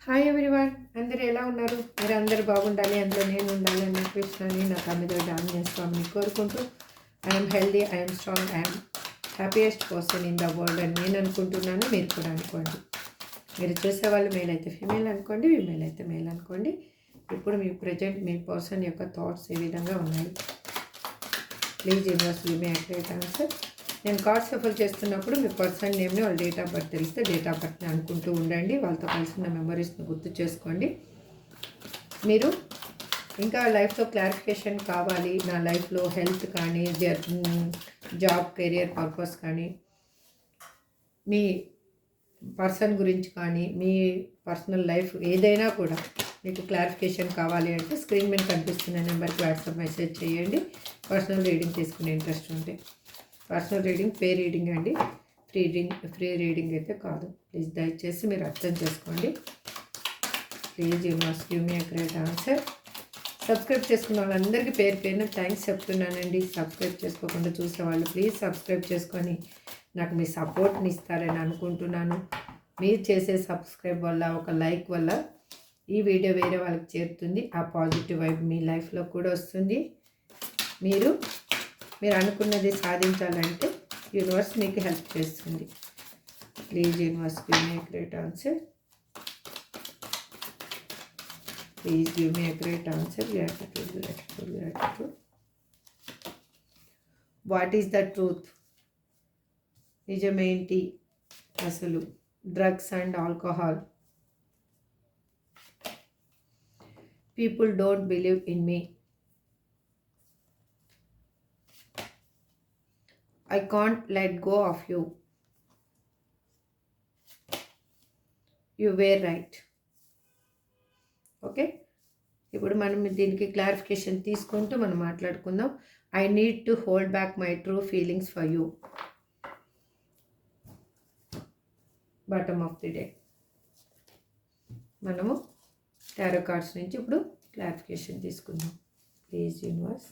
Hi everyone, అందరూ ఎలా ఉన్నారు? మీరు అందరూ బాగుండాలి, అందులో నేను ఉండాలి అని కృష్ణని నా తమ్మిదో డామినేట్ స్వామిని కోరుకుంటూ I'm healthy, I'm strong, I'm happiest person in the world అని నేను అనుకుంటున్నాను. మీరు కూడా అనుకోండి. మీరు చూసేవాళ్ళు మేల్ అయితే ఫీమేల్ అనుకోండి, ఫీమేల్ అయితే మేల్ అనుకోండి. ఇప్పుడు మీ ప్రజెంట్ మీ పర్సన్ యొక్క థాట్స్ ఏ విధంగా ఉన్నాయి? Please universe give me accurate answer. నేను కార్డ్ షఫల్ చేస్తున్నప్పుడు మీ పర్సన్ నేమ్ని వాళ్ళ డేట్ ఆఫ్ బర్త్ తెలిస్తే డేట్ ఆఫ్ బర్త్ని అనుకుంటూ ఉండండి. వాళ్ళతో కలిసిన మెమరీస్ని గుర్తు చేసుకోండి. మీరు ఇంకా లైఫ్లో క్లారిఫికేషన్ కావాలి, నా లైఫ్లో హెల్త్ కానీ జాబ్ కెరియర్ పర్పస్ కానీ మీ పర్సన్ గురించి కానీ మీ పర్సనల్ లైఫ్ ఏదైనా కూడా మీకు క్లారిఫికేషన్ కావాలి అంటే స్క్రీన్ మీద కనిపిస్తున్న నెంబర్కి వాట్సాప్ మెసేజ్ చేయండి. పర్సనల్ రీడింగ్ తీసుకునే ఇంట్రెస్ట్ ఉంటే. పర్సనల్ రీడింగ్ పే రీడింగ్ అండి, ఫ్రీ రీడింగ్ అయితే కాదు. ప్లీజ్ దయచేసి మీరు అర్థం చేసుకోండి. Please you must give me a great answer. Subscribe చేసుకున్న వాళ్ళందరికీ పేరు పేరున థ్యాంక్స్ చెప్తున్నానండి. సబ్స్క్రైబ్ చేసుకోకుండా చూసేవాళ్ళు ప్లీజ్ సబ్స్క్రైబ్ చేసుకొని నాకు మీ సపోర్ట్ని ఇస్తారని అనుకుంటున్నాను. మీరు చేసే సబ్స్క్రైబ్ వల్ల, ఒక లైక్ వల్ల ఈ వీడియో వేరే వాళ్ళకి చేరుతుంది. ఆ పాజిటివ్ వైబ్ మీ లైఫ్లో కూడా వస్తుంది. మీరు అనుకున్నది సాధించాలంటే యూనివర్స్ మీకు హెల్ప్ చేస్తుంది. Please universe give me a great answer. Please give me a great answer. Gratitude. What is the truth? నిజమేంటి అసలు? Drugs and alcohol. People don't believe in me. I can't let go of you. You were right. Okay, ఇప్పుడు మనం దీనికి clarification తీసుకుంటూ మనం మాట్లాడుకుందాం. I need to hold back my true feelings for you. Bottom of the day మనము tarot cards నుంచి ఇప్పుడు clarification తీసుకుందాం. Please universe.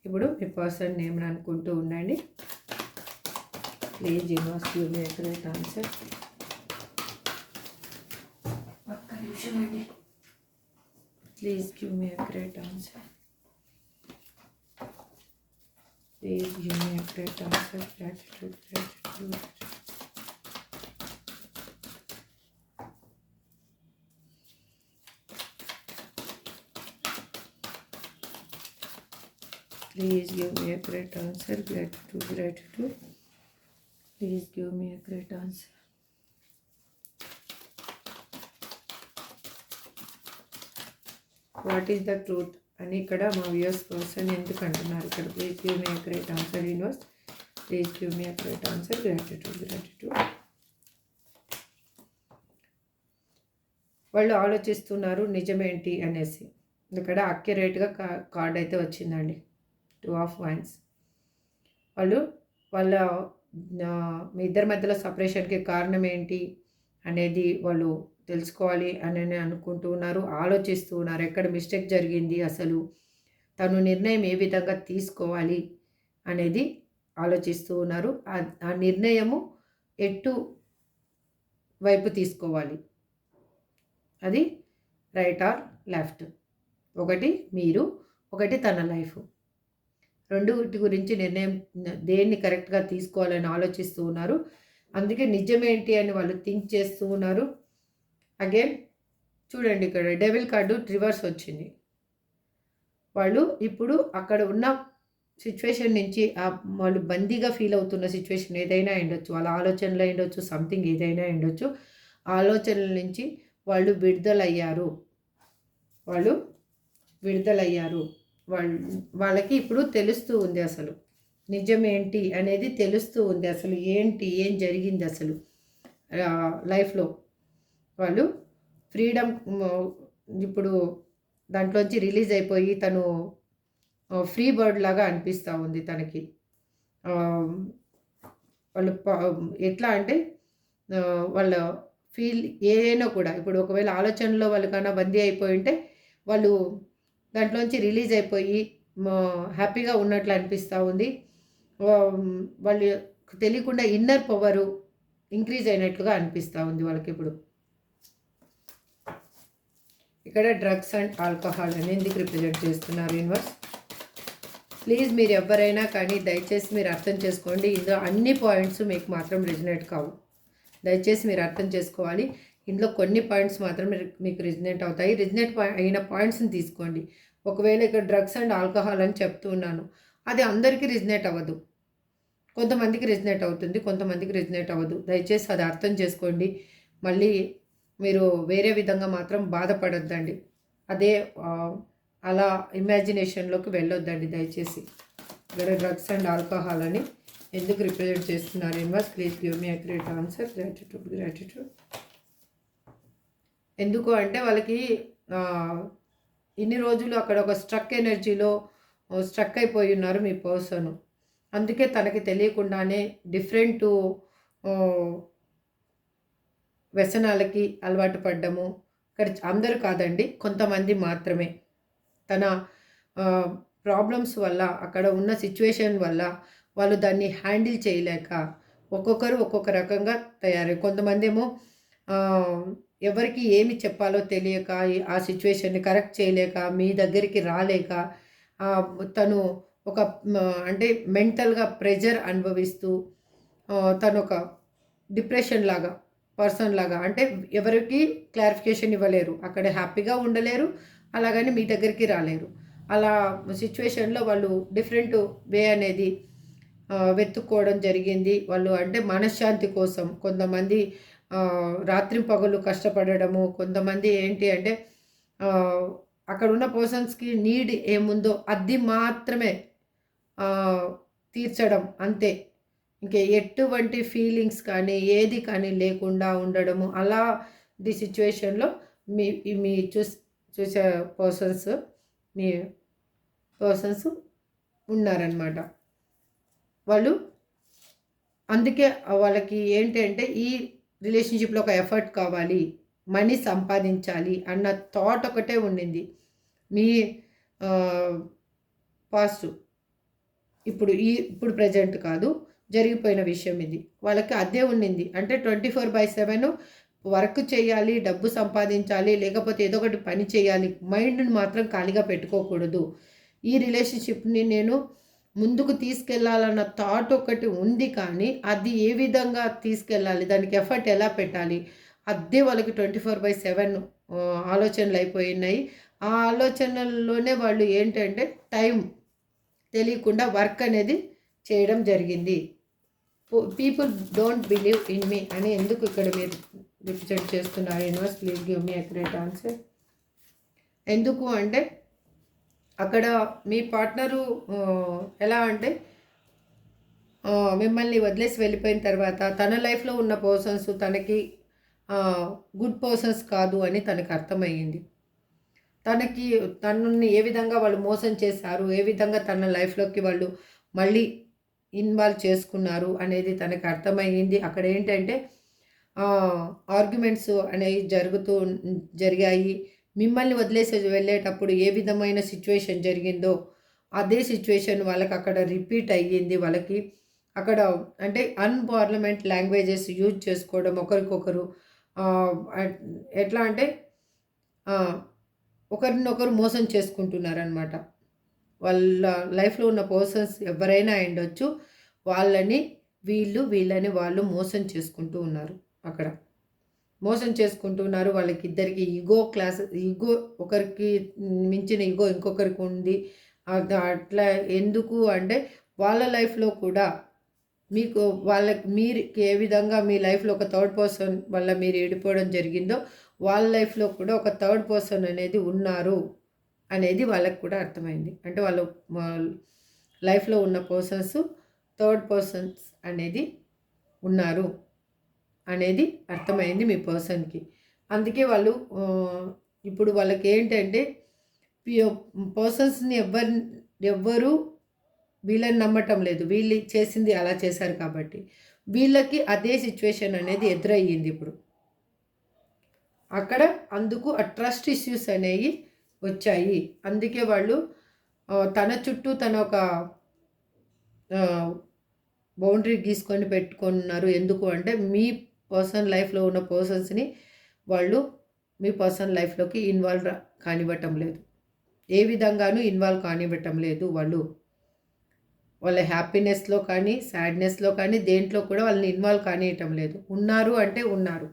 ఇప్పుడు మీ పర్సన్ నేమ్ని అనుకుంటూ ఉండండి. Please universe give me a great answer. ఒక్క నిమిషం అండి. Please give me a great answer. Please give me a great answer. Gratitude. Please give me a great answer. Gratitude. Please give me a great answer. What is the truth? అని ఇక్కడ మా viewers person ఎందుకు అంటున్నారు ఇక్కడ? Please give me a great answer universe. Please give me a great answer. Gratitude. వాళ్ళు ఆలోచిస్తున్నారు నిజమేంటి అనేసి. ఇక్కడ అక్యురేట్గా కార్డ్ అయితే వచ్చిందండి. 2 of Wands. వాళ్ళ మీ ఇద్దరి మధ్యలో సపరేషన్కి కారణం ఏంటి అనేది వాళ్ళు తెలుసుకోవాలి అని అనుకుంటూ ఉన్నారు, ఆలోచిస్తూ ఉన్నారు. ఎక్కడ మిస్టేక్ జరిగింది, అసలు తను నిర్ణయం ఏ విధంగా తీసుకోవాలి అనేది ఆలోచిస్తూ ఉన్నారు. ఆ నిర్ణయము ఎటు వైపు తీసుకోవాలి, అది రైట్ ఆర్ లెఫ్ట్. ఒకటి మీరు, ఒకటి తన లైఫ్. రెండుటి గురించి నిర్ణయం దేన్ని కరెక్ట్గా తీసుకోవాలని ఆలోచిస్తూ ఉన్నారు. అందుకే నిజమేంటి అని వాళ్ళు థింక్ చేస్తూ ఉన్నారు. అగైన్ చూడండి, ఇక్కడ డెవిల్ కార్డు రివర్స్ వచ్చింది. వాళ్ళు ఇప్పుడు అక్కడ ఉన్న సిచ్యువేషన్ నుంచి వాళ్ళు బందీగా ఫీల్ అవుతున్న సిచ్యువేషన్ ఏదైనా ఉండొచ్చు, వాళ్ళ ఆలోచనలు ఉండొచ్చు, సంథింగ్ ఏదైనా ఉండొచ్చు. ఆలోచనల నుంచి వాళ్ళు విడుదలయ్యారు. వాళ్ళకి ఇప్పుడు తెలుస్తూ ఉంది అసలు నిజమేంటి అనేది తెలుస్తూ ఉంది. అసలు ఏం జరిగింది అసలు లైఫ్లో. వాళ్ళు ఫ్రీడమ్ ఇప్పుడు దాంట్లోంచి రిలీజ్ అయిపోయి తను ఫ్రీ బర్డ్ లాగా అనిపిస్తూ ఉంది తనకి. వాళ్ళు ఎట్లా అంటే వాళ్ళ ఫీల్ ఏదైనా కూడా ఇప్పుడు ఒకవేళ ఆలోచనలో వాళ్ళకన్నా బందీ అయిపోయి ఉంటే వాళ్ళు దాంట్లోంచి రిలీజ్ అయిపోయి హ్యాపీగా ఉన్నట్లు అనిపిస్తూ ఉంది. వాళ్ళు తెలియకుండా ఇన్నర్ పవరు ఇంక్రీజ్ అయినట్లుగా అనిపిస్తూ ఉంది వాళ్ళకి ఇప్పుడు. ఇక్కడ డ్రగ్స్ అండ్ ఆల్కహాల్ అని ఎందుకు రిప్రజెంట్ చేస్తున్నారు యూనివర్స్? ప్లీజ్ మీరు ఎవరైనా కానీ దయచేసి మీరు అర్థం చేసుకోండి. ఇందులో అన్ని పాయింట్స్ మీకు మాత్రం రిజనేట్ కావు. దయచేసి మీరు అర్థం చేసుకోవాలి. ఇందులో కొన్ని పాయింట్స్ మాత్రం మీకు రిజనేట్ అవుతాయి. రిజనేట్ అయిన పాయింట్స్ని తీసుకోండి. ఒకవేళ ఇక్కడ డ్రగ్స్ అండ్ ఆల్కహాల్ అని చెప్తూ ఉన్నాను, అది అందరికీ రిజనేట్ అవ్వదు. కొంతమందికి రిజనేట్ అవుతుంది, కొంతమందికి రిజనేట్ అవ్వదు. దయచేసి అది అర్థం చేసుకోండి. మళ్ళీ మీరు వేరే విధంగా మాత్రం బాధపడొద్దండి. అదే అలా ఇమాజినేషన్లోకి వెళ్ళొద్దండి దయచేసి. ఇక్కడ డ్రగ్స్ అండ్ ఆల్కహాల్ అని ఎందుకు రిప్రజెంట్ చేస్తున్నారు universe? Please give me accurate answer. Gratitude. ఎందుకు అంటే వాళ్ళకి ఇన్ని రోజులు అక్కడ ఒక స్ట్రక్ ఎనర్జీలో స్ట్రక్ అయిపోయి ఉన్నారు మీ పర్సన్. అందుకే తనకి తెలియకుండానే డిఫరెంట్ వ్యసనాలకి అలవాటు పడ్డము. ఇక్కడ అందరూ కాదండి, కొంతమంది మాత్రమే. తన ప్రాబ్లమ్స్ వల్ల, అక్కడ ఉన్న సిచ్యువేషన్ వల్ల వాళ్ళు దాన్ని హ్యాండిల్ చేయలేక ఒక్కొక్కరు ఒక్కొక్క రకంగా తయారయ్యారు. కొంతమంది ఏమో ఎవరికి ఏమి చెప్పాలో తెలియక, ఆ సిచ్యువేషన్ని కరెక్ట్ చేయలేక, మీ దగ్గరికి రాలేక, తను ఒక అంటే మెంటల్గా ప్రెజర్ అనుభవిస్తూ తను ఒక డిప్రెషన్ లాగా పర్సన్ లాగా, అంటే ఎవరికి క్లారిఫికేషన్ ఇవ్వలేరు, అక్కడ హ్యాపీగా ఉండలేరు, అలాగని మీ దగ్గరికి రాలేరు. అలా సిచ్యువేషన్లో వాళ్ళు డిఫరెంట్ వే అనేది వెతుక్కోవడం జరిగింది. వాళ్ళు అంటే మనశ్శాంతి కోసం కొంతమంది రాత్రి పగలు కష్టపడము, కొంతమంది ఏంటి అంటే అక్కడ ఉన్న పర్సన్స్కి నీడ్ ఏముందో అది మాత్రమే తీర్చడం అంతే. ఇంకే ఎటువంటి ఫీలింగ్స్ కానీ ఏది కానీ లేకుండా ఉండడము. అలా ది సిచ్యువేషన్లో మీ చూసే మీ పర్సన్స్ ఉన్నారనమాట వాళ్ళు. అందుకే వాళ్ళకి ఏంటి అంటే ఈ రిలేషన్షిప్లో ఒక ఎఫర్ట్ కావాలి, మనీ సంపాదించాలి అన్న థాట్ ఒకటే ఉండింది. మీ పాస్ట్ ఇప్పుడు ప్రజెంట్ కాదు, జరిగిపోయిన విషయం ఇది. వాళ్ళకి అదే ఉండింది. అంటే 24/7 వర్క్ చేయాలి, డబ్బు సంపాదించాలి, లేకపోతే ఏదో ఒకటి పని చేయాలి, మైండ్ని మాత్రం ఖాళీగా పెట్టుకోకూడదు. ఈ రిలేషన్షిప్ని నేను ముందుకు తీసుకెళ్లాలన్న థాట్ ఒకటి ఉంది, కానీ అది ఏ విధంగా తీసుకెళ్ళాలి, దానికి ఎఫర్ట్ ఎలా పెట్టాలి, అదే వాళ్ళకి 24/7 ఆలోచనలు అయిపోయినాయి. ఆ ఆలోచనల్లోనే వాళ్ళు ఏంటంటే టైం తెలియకుండా వర్క్ అనేది చేయడం జరిగింది. పీపుల్ డోంట్ బిలీవ్ ఇన్ మీ అని ఎందుకు ఇక్కడ మీరు రిప్రజెంట్ చేస్తున్నారు universe? Please give me accurate answer. ఎందుకు అంటే అక్కడ మీ పార్ట్నరు ఎలా అంటే మిమ్మల్ని వదిలేసి వెళ్ళిపోయిన తర్వాత తన లైఫ్లో ఉన్న పర్సన్స్ తనకి గుడ్ పర్సన్స్ కాదు అని తనకు అర్థమయ్యింది. తనని ఏ విధంగా వాళ్ళు మోసం చేశారు, ఏ విధంగా తన లైఫ్లోకి వాళ్ళు మళ్ళీ ఇన్వాల్వ్ చేసుకున్నారు అనేది తనకు అర్థమయ్యింది. అక్కడ ఏంటంటే ఆర్గ్యుమెంట్స్ అనేవి జరిగాయి. మిమ్మల్ని వదిలేసి వెళ్ళేటప్పుడు ఏ విధమైన సిచ్యువేషన్ జరిగిందో అదే సిచ్యువేషన్ వాళ్ళకి అక్కడ రిపీట్ అయ్యింది. వాళ్ళకి అక్కడ అంటే అన్పార్లమెంట్ లాంగ్వేజెస్ యూజ్ చేసుకోవడం, ఒకరికొకరు ఎట్లా అంటే ఒకరినొకరు మోసం చేసుకుంటున్నారనమాట. వాళ్ళ లైఫ్లో ఉన్న పర్సన్స్ ఎవరైనా అయ్యుండొచ్చు, వీళ్ళని వాళ్ళు మోసం చేసుకుంటూ ఉన్నారు. అక్కడ మోసం చేసుకుంటున్నారు. వాళ్ళకిద్దరికి ఈగో ఒకరికి మించిన ఈగో ఇంకొకరికి ఉంది. అట్లా ఎందుకు అంటే వాళ్ళ లైఫ్లో కూడా మీరు ఏ విధంగా మీ లైఫ్లో ఒక థర్డ్ పర్సన్ వల్ల మీరు ఏడిపోవడం జరిగిందో, వాళ్ళ లైఫ్లో కూడా ఒక థర్డ్ పర్సన్ అనేది ఉన్నారు అనేది వాళ్ళకు కూడా అర్థమైంది. అంటే వాళ్ళ లైఫ్లో ఉన్న పర్సన్స్ థర్డ్ పర్సన్స్ అనేది ఉన్నారు అనేది అర్థమైంది మీ పర్సన్కి. అందుకే వాళ్ళు ఇప్పుడు వాళ్ళకి ఏంటంటే పర్సన్స్ని ఎవ్వరూ వీళ్ళని నమ్మటం లేదు. వీళ్ళు చేసింది అలా చేశారు కాబట్టి వీళ్ళకి అదే సిచ్యువేషన్ అనేది ఎదురయ్యింది ఇప్పుడు అక్కడ. అందుకు ఆ ట్రస్ట్ ఇష్యూస్ అనేవి వచ్చాయి. అందుకే వాళ్ళు తన చుట్టూ తన ఒక బౌండరీ గీసుకొని పెట్టుకున్నారు. ఎందుకు అంటే మీ పర్సనల్ లైఫ్లో ఉన్న పర్సన్స్ని వాళ్ళు మీ పర్సనల్ లైఫ్లోకి ఇన్వాల్వ్ కానివ్వటం లేదు. ఏ విధంగానూ ఇన్వాల్వ్ కానివ్వటం లేదు. వాళ్ళ హ్యాపీనెస్లో కానీ సాడ్నెస్లో కానీ దేంట్లో కూడా వాళ్ళని ఇన్వాల్వ్ కానివ్వటం లేదు. ఉన్నారు అంటే ఉన్నారు.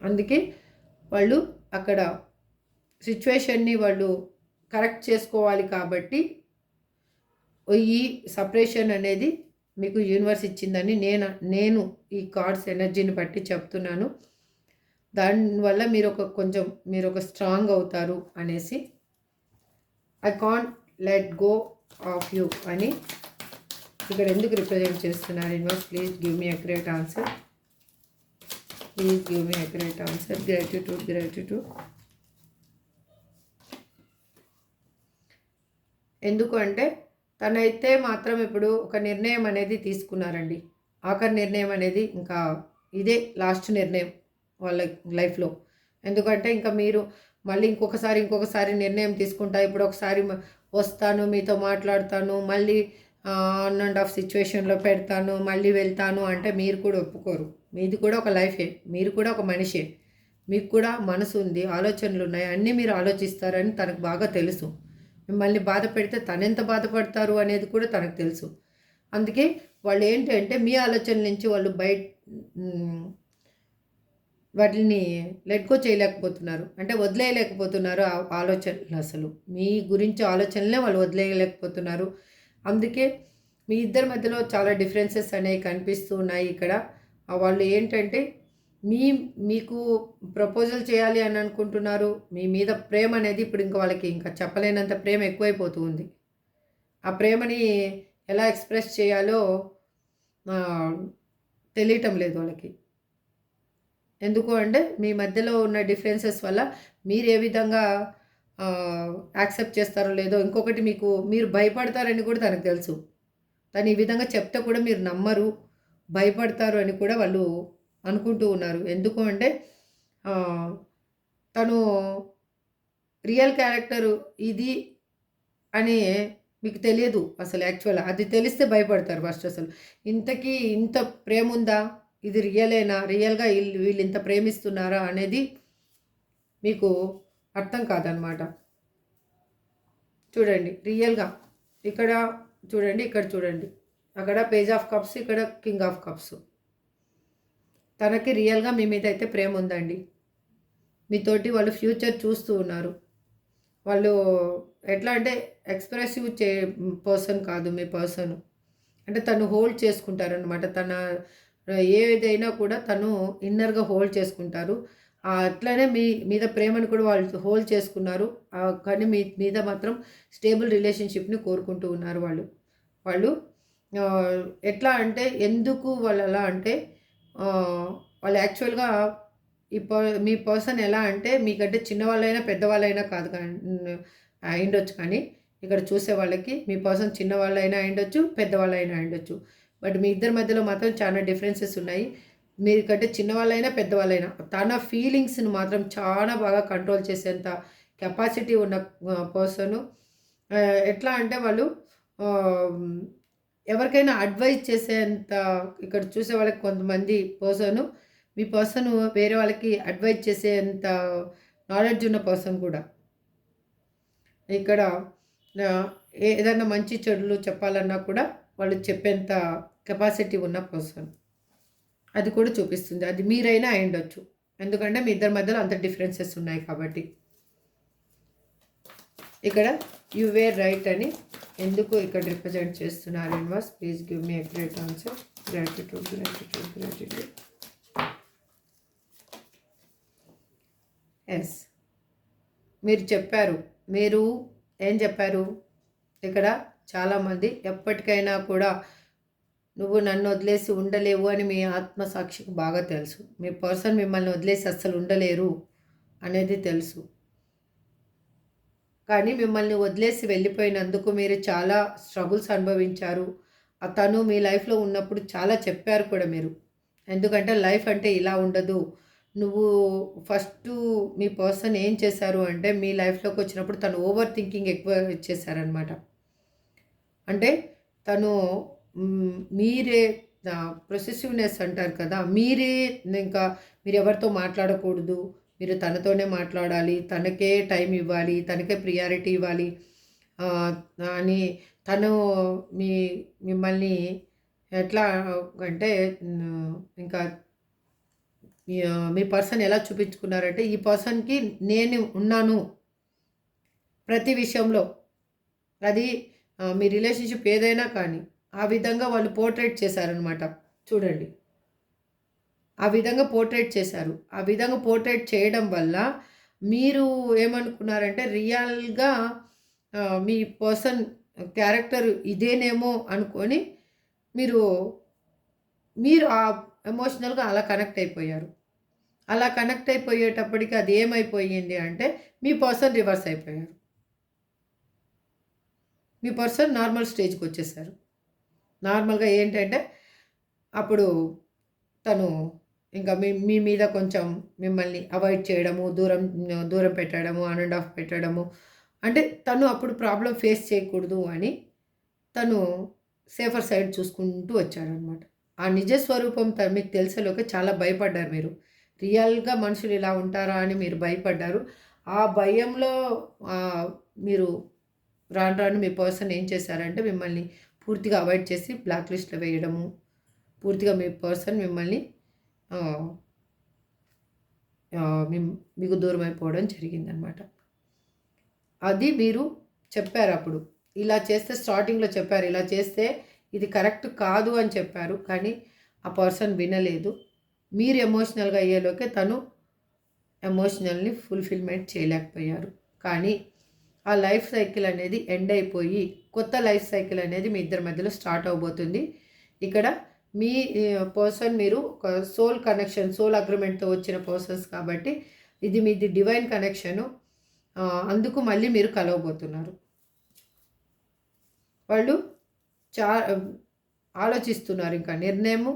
అందుకే వాళ్ళు అక్కడ సిచ్యువేషన్ని వాళ్ళు కరెక్ట్ చేసుకోవాలి. కాబట్టి ఈ సపరేషన్ అనేది మీకు యూనివర్స్ ఇచ్చిందని నేను ఈ కార్డ్స్ ఎనర్జీని బట్టి చెప్తున్నాను. దానివల్ల మీరు ఒక స్ట్రాంగ్ అవుతారు అనేసి. I can't let go of you అని ఇక్కడ ఎందుకు రిప్రజెంట్ చేస్తున్నారు universe? Please give me accurate answer. Please give me accurate answer. Gratitude. ఎందుకు అంటే తనైతే మాత్రం ఇప్పుడు ఒక నిర్ణయం అనేది తీసుకున్నారండి. ఆఖరి నిర్ణయం అనేది ఇంకా ఇదే లాస్ట్ నిర్ణయం వాళ్ళ లైఫ్లో. ఎందుకంటే ఇంకా మీరు మళ్ళీ ఇంకొకసారి నిర్ణయం తీసుకుంటా, ఇప్పుడు ఒకసారి వస్తాను, మీతో మాట్లాడతాను, మళ్ళీ ఆన్ అండ్ ఆఫ్ సిచ్యువేషన్లో పెడతాను, మళ్ళీ వెళ్తాను అంటే మీరు కూడా ఒప్పుకోరు. మీది కూడా ఒక లైఫే, మీరు కూడా ఒక మనిషే, మీకు కూడా మనసు ఉంది, ఆలోచనలు ఉన్నాయి, అన్నీ మీరు ఆలోచిస్తారని తనకు బాగా తెలుసు. మిమ్మల్ని బాధ పెడితే తనెంత బాధపడతారు అనేది కూడా తనకు తెలుసు. అందుకే వాళ్ళు ఏంటంటే మీ ఆలోచనల నుంచి వాళ్ళు వాటిని లెట్ గో చేయలేకపోతున్నారు, అంటే వదిలేయలేకపోతున్నారు. ఆ ఆలోచనలు అసలు మీ గురించి ఆలోచనలే వాళ్ళు వదిలేయలేకపోతున్నారు. అందుకే మీ ఇద్దరి మధ్యలో చాలా డిఫరెన్సెస్ అనేవి కనిపిస్తూ ఉన్నాయి ఇక్కడ. వాళ్ళు ఏంటంటే మీకు ప్రపోజల్ చేయాలి అని అనుకుంటున్నారు. మీ మీద ప్రేమ అనేది ఇప్పుడు ఇంకా వాళ్ళకి ఇంకా చెప్పలేనంత ప్రేమ ఎక్కువైపోతూ ఉంది. ఆ ప్రేమని ఎలా ఎక్స్ప్రెస్ చేయాలో తెలియటం లేదు వాళ్ళకి. ఎందుకు అంటే మీ మధ్యలో ఉన్న డిఫరెన్సెస్ వల్ల మీరు ఏ విధంగా యాక్సెప్ట్ చేస్తారో లేదో, ఇంకొకటి మీరు భయపడతారని కూడా తనకు తెలుసు. తను ఈ విధంగా చెప్తే కూడా మీరు నమ్మరు, భయపడతారు అని కూడా వాళ్ళు అనుకుంటూ ఉన్నారు. ఎందుకు అంటే తను రియల్ క్యారెక్టరు ఇది అని మీకు తెలియదు అసలు. యాక్చువల్ అది తెలిస్తే భయపడతారు ఫస్ట్. అసలు ఇంత ప్రేమ ఉందా, ఇది రియలేనా, రియల్గా వీళ్ళు ఇంత ప్రేమిస్తున్నారా అనేది మీకు అర్థం కాదనమాట. చూడండి రియల్గా ఇక్కడ చూడండి, ఇక్కడ చూడండి, అక్కడ పేజ్ ఆఫ్ కప్స్, ఇక్కడ కింగ్ ఆఫ్ కప్స్. తనకి రియల్గా మీ మీద అయితే ప్రేమ ఉందండి. మీతోటి వాళ్ళు ఫ్యూచర్ చూస్తూ ఉన్నారు. వాళ్ళు ఎట్లా అంటే ఎక్స్ప్రెసివ్ పర్సన్ కాదు మీ పర్సన్. అంటే తను హోల్డ్ చేసుకుంటారనమాట. తన ఏదైనా కూడా తను ఇన్నర్గా హోల్డ్ చేసుకుంటారు. అట్లనే మీ మీద ప్రేమను కూడా వాళ్ళు హోల్డ్ చేసుకున్నారు. కానీ మీ మీద మాత్రం స్టేబుల్ రిలేషన్షిప్ని కోరుకుంటూ ఉన్నారు వాళ్ళు. ఎట్లా అంటే ఎందుకు వాళ్ళు అలా అంటే వాళ్ళు యాక్చువల్గా మీ పర్సన్ ఎలా అంటే మీకంటే చిన్నవాళ్ళైనా పెద్దవాళ్ళైనా కాదు అయిండొచ్చు. కానీ ఇక్కడ చూసే వాళ్ళకి మీ పర్సన్ చిన్నవాళ్ళైనా అయిండొచ్చు, పెద్దవాళ్ళైనా అయిండొచ్చు. బట్ మీ ఇద్దరి మధ్యలో మాత్రం చాలా డిఫరెన్సెస్ ఉన్నాయి. మీకంటే చిన్నవాళ్ళైనా పెద్దవాళ్ళైనా తన ఫీలింగ్స్ని మాత్రం చాలా బాగా కంట్రోల్ చేసేంత కెపాసిటీ ఉన్న పర్సను. ఎట్లా అంటే వాళ్ళు ఎవరికైనా అడ్వైజ్ చేసేంత, ఇక్కడ చూసే వాళ్ళకి కొంతమంది మీ పర్సన్ వేరే వాళ్ళకి అడ్వైజ్ చేసేంత నాలెడ్జ్ ఉన్న పర్సన్ కూడా. ఇక్కడ ఏదైనా మంచి చెడులు చెప్పాలన్నా కూడా వాళ్ళు చెప్పేంత కెపాసిటీ ఉన్న పర్సన్. అది కూడా చూపిస్తుంది. అది మీరైనా అయ్యుండొచ్చు, ఎందుకంటే మీ ఇద్దరి మధ్యలో అంత డిఫరెన్సెస్ ఉన్నాయి కాబట్టి. ఇక్కడ యు వేర్ రైట్ అని ఎందుకు ఇక్కడ రిప్రజెంట్ చేస్తున్నారు universe? Please give me a great answer. Gratitude. Yes, మీరు చెప్పారు. మీరు ఏం చెప్పారు ఇక్కడ? చాలామంది ఎప్పటికైనా కూడా నువ్వు నన్ను వదిలేసి ఉండలేవు అని మీ ఆత్మసాక్షికి బాగా తెలుసు. మీ పర్సన్ మిమ్మల్ని వదిలేసి అస్సలు ఉండలేరు అనేది తెలుసు. కానీ మిమ్మల్ని వదిలేసి వెళ్ళిపోయినందుకు మీరు చాలా స్ట్రగుల్స్ అనుభవించారు. తను మీ లైఫ్లో ఉన్నప్పుడు చాలా చెప్పారు కూడా మీరు. ఎందుకంటే లైఫ్ అంటే ఇలా ఉండదు. నువ్వు ఫస్ట్ మీ పర్సన్ ఏం చేశారు అంటే మీ లైఫ్లోకి వచ్చినప్పుడు తను ఓవర్ థింకింగ్ ఎక్కువ చేశారనమాట. అంటే తను మీరే ప్రొసెసివ్‌నెస్ అంటారు కదా! మీరే ఇంకా మీరెవరితో మాట్లాడకూడదు. మీరు తనతోనే మాట్లాడాలి. తనకే టైం ఇవ్వాలి. తనకే ప్రియారిటీ ఇవ్వాలి. ఆహ్, అని తను మీ మిమ్మల్ని ఎట్లా అంటే ఇంకా మీ పర్సన్ ఎలా చూపించుకున్నారంటే, ఈ పర్సన్‌కి నేను ఉన్నాను ప్రతి విషయంలో. అది మీ రిలేషన్‌షిప్ ఏదైనా కానీ, ఆ విధంగా వాళ్ళు పోర్ట్రేట్ చేశారనమాట. చూడండి. ఆ విధంగా పోర్ట్రేట్ చేశారు. ఆ విధంగా పోర్ట్రేట్ చేయడం వల్ల మీరు ఏమనుకున్నారంటే రియల్‌గా మీ పర్సన్ క్యారెక్టర్ ఇదేనేమో అనుకోని మీరు, మీరు ఎమోషనల్‌గా అలా కనెక్ట్ అయిపోయారు. అలా కనెక్ట్ అయిపోయేటప్పటికి అది ఏమైపోయింది అంటే మీ పర్సన్ రివర్స్ అయిపోయారు. మీ పర్సన్ నార్మల్ స్టేజ్‌కొచ్చేసారు. నార్మల్‌గా ఏంటంటే అప్పుడు తను ఇంకా మీ మీ మీద కొంచెం మిమ్మల్ని అవాయిడ్ చేయడము, దూరం దూరం పెట్టడము, ఆన్ అండ్ ఆఫ్ పెట్టడము. అంటే తను అప్పుడు ప్రాబ్లమ్ ఫేస్ చేయకూడదు అని తను సేఫర్ సైడ్ చూసుకుంటూ వచ్చాడనమాట. ఆ నిజ స్వరూపం మీకు తెలిసేలోకి చాలా భయపడ్డారు మీరు. రియల్‌గా మనుషులు ఇలా ఉంటారా అని మీరు భయపడ్డారు. ఆ భయంలో మీరు రాను రాను మీ పర్సన్ ఏం చేశారంటే మిమ్మల్ని పూర్తిగా అవాయిడ్ చేసి బ్లాక్ లిస్ట్‌లో వేయడము, పూర్తిగా మీ పర్సన్ మిమ్మల్ని ఆహ్, ఆహ్, మిమ్ మీకు దూరమైపోవడం జరిగిందనమాట. అది మీరు చెప్పారప్పుడు. ఇలా చేస్తే స్టార్టింగ్‌లో చెప్పారు. ఇలా చేస్తే ఇది కరెక్ట్ కాదు అని చెప్పారు. కానీ ఆ పర్సన్ వినలేదు. మీరు ఎమోషనల్‌గా అయ్యేలోకే తను ఎమోషనల్‌ని ఫుల్‌ఫిల్‌మెంట్ చేయలేకపోయారు. కానీ ఆ లైఫ్ సైకిల్ అనేది ఎండ్ అయిపోయి కొత్త లైఫ్ సైకిల్ అనేది మీ ఇద్దరి మధ్యలో స్టార్ట్ అవ్వబోతుంది. ఇక్కడ మీ పర్సన్ మీరు ఒక సోల్ కనెక్షన్, సోల్ అగ్రీమెంట్‌తో వచ్చిన పర్సన్స్ కాబట్టి ఇది మీది డివైన్ కనెక్షను. అందుకు మళ్ళీ మీరు కలవబోతున్నారు. వాళ్ళు చా ఆలోచిస్తున్నారు ఇంకా నిర్ణయము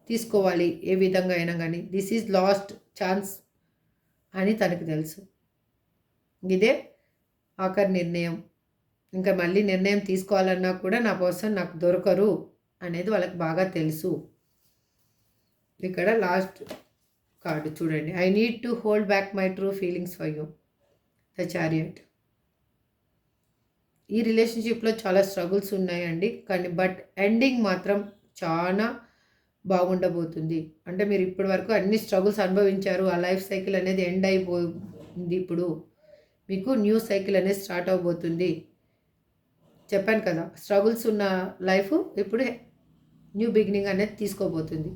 తీసుకోవాలి ఏ విధంగా అయినా గానీ. దిస్ ఈజ్ లాస్ట్ ఛాన్స్ అని తనకు తెలుసు. ఇదే ఆఖరి నిర్ణయం. ఇంకా మళ్ళీ నిర్ణయం తీసుకోవాలన్నా కూడా నా పర్సన్ నాకు దొరకరు అనేది వాళ్ళకి బాగా తెలుసు. ఇక్కడ లాస్ట్ కార్డ్ చూడండి. I need to hold back my true feelings for you. The chariot. ఈ రిలేషన్‌షిప్‌లో చాలా స్ట్రగుల్స్ ఉన్నాయండి. కానీ ఎండింగ్ మాత్రం చానా బాగుండబోతుంది. అంటే మీరు ఇప్పటి వరకు అన్ని స్ట్రగుల్స్ అనుభవించారు. ఆ లైఫ్ సైకిల్ అనేది ఎండ్ అయిపోయింది ఇప్పుడు. మీకు న్యూ సైకిల్ అనేది స్టార్ట్ అవ్వబోతుంది. చెప్పాను కదా! స్ట్రగుల్స్ ఉన్న లైఫ్ ఇప్పుడు న్యూ బిగినింగ్ అనేది తీసుకోబోతుంది.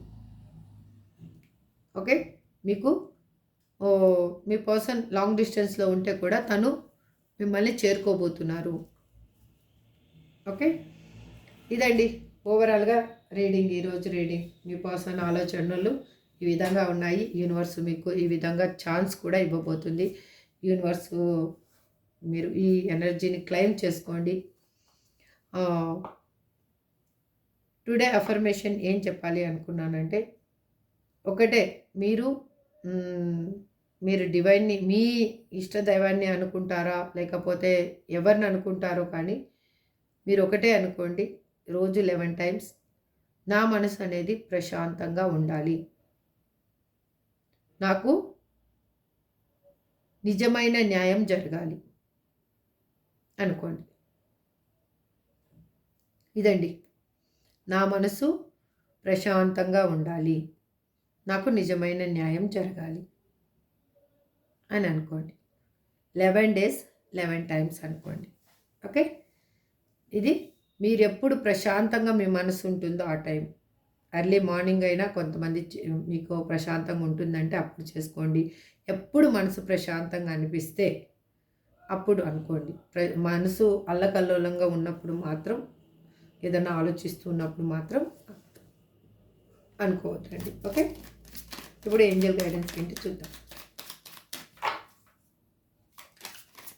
ఓకే. మీకు మీ పర్సన్ లాంగ్ డిస్టెన్స్‌లో ఉంటే కూడా తను మిమ్మల్ని చేరుకోబోతున్నారు. ఓకే. ఇదండి ఓవరాల్‌గా రీడింగ్, ఈరోజు రీడింగ్. మీ పర్సన్ ఆలోచనలు ఈ విధంగా ఉన్నాయి. యూనివర్స్ మీకు ఈ విధంగా ఛాన్స్ కూడా ఇవ్వబోతుంది. యూనివర్స్ మీరు ఈ ఎనర్జీని క్లెయిమ్ చేసుకోండి. టుడే అఫర్మేషన్ ఏం చెప్పాలి అనుకున్నానంటే ఒకటే, మీరు మీరు డివైన్‌ని మీ ఇష్ట దైవాన్ని అనుకుంటారా? లేకపోతే ఎవరిని అనుకుంటారో కానీ మీరు ఒకటే అనుకోండి. రోజు 11 టైమ్స్ నా మనసు అనేది ప్రశాంతంగా ఉండాలి. నాకు నిజమైన న్యాయం జరగాలి అనుకోండి. ఇదండి. నా మనసు ప్రశాంతంగా ఉండాలి. నాకు నిజమైన న్యాయం జరగాలి అని అనుకోండి. 11 డేస్ 11 టైమ్స్ అనుకోండి. ఓకే. ఇది మీరెప్పుడు ప్రశాంతంగా మీ మనసు ఉంటుందో ఆ టైం. ఎర్లీ మార్నింగ్ అయినా కొంతమంది మీకు ప్రశాంతంగా ఉంటుందంటే అప్పుడు చేసుకోండి. ఎప్పుడు మనసు ప్రశాంతంగా అనిపిస్తే అప్పుడు అనుకోండి. మనసు అల్లకల్లోలంగా ఉన్నప్పుడు మాత్రం, ఏదైనా ఆలోచిస్తూ ఉన్నప్పుడు మాత్రం అనుకోవద్దండి. ఓకే. ఇప్పుడు ఏంజెల్ గైడెన్స్ ఏంటి చూద్దాం.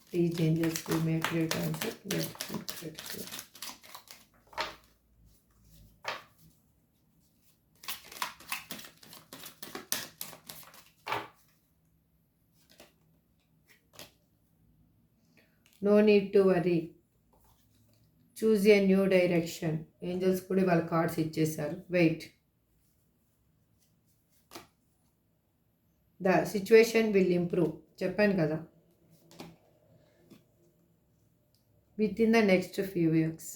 Please angels to make great answer. No need to worry. Choose a new direction. Angels కూడా వాళ్ళ కార్డ్స్ ఇచ్చేసారు. Wait. The situation will improve. చెప్పాను కదా, within the next few weeks.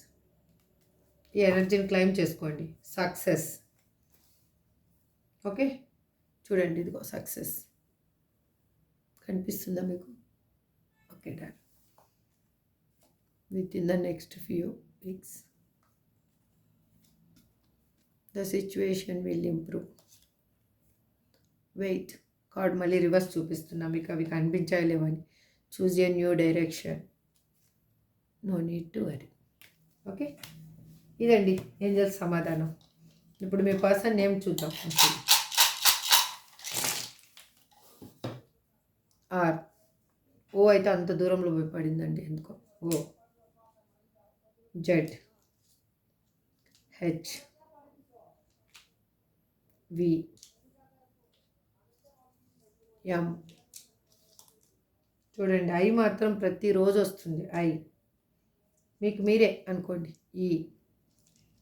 ఈ ఎనర్జీని క్లైమ్ చేసుకోండి. సక్సెస్. ఓకే, చూడండి, ఇదిగో సక్సెస్ కనిపిస్తుందా మీకు? Okay, done. Within the next few weeks the situation will improve. Wait. Card మళ్ళీ రివర్స్ చూపిస్తున్నా మీకు, అవి కనిపించాయి లేవని. చూజ్ ఏ న్యూ డైరెక్షన్. నో నీడ్ టు వరీ. ఓకే, ఇదండి ఏంజల్స్ సమాధానం. ఇప్పుడు మీ పర్సన్ నేమ్ చూద్దాం. ఆర్. ఓ అయితే అంత దూరంలో పోయి పడిందండి ఎందుకో. O. Z. H. V. M. చూడండి, ఐ మాత్రం ప్రతిరోజు వస్తుంది. ఐ మీకు మీరే అనుకోండి. ఈ,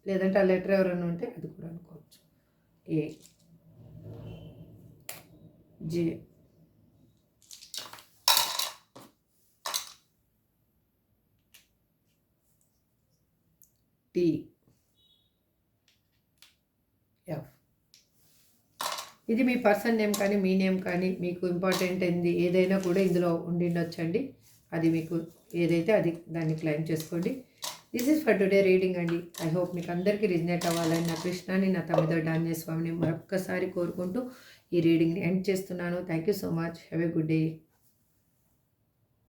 లేదంటే ఆ లెటర్ ఎవరైనా ఉంటే అది కూడా అనుకోవచ్చు. ఏ. జే. టీ. ఎఫ్. ఇది మీ పర్సన్ నేమ్ కానీ మీ నేమ్ కానీ మీకు ఇంపార్టెంట్ అయింది ఏదైనా కూడా ఇందులో ఉండిండొచ్చండి. అది మీకు ఏదైతే అది దాన్ని క్లైమ్ చేసుకోండి. This is for today reading అండి. ఐ హోప్ మీకు అందరికీ రిజనేట్ అవ్వాలని నా కృష్ణాని, నా తమిళ డాన్య స్వామిని మరొక్కసారి కోరుకుంటూ ఈ రీడింగ్ని ఎండ్ చేస్తున్నాను. Thank you so much. Have a good day.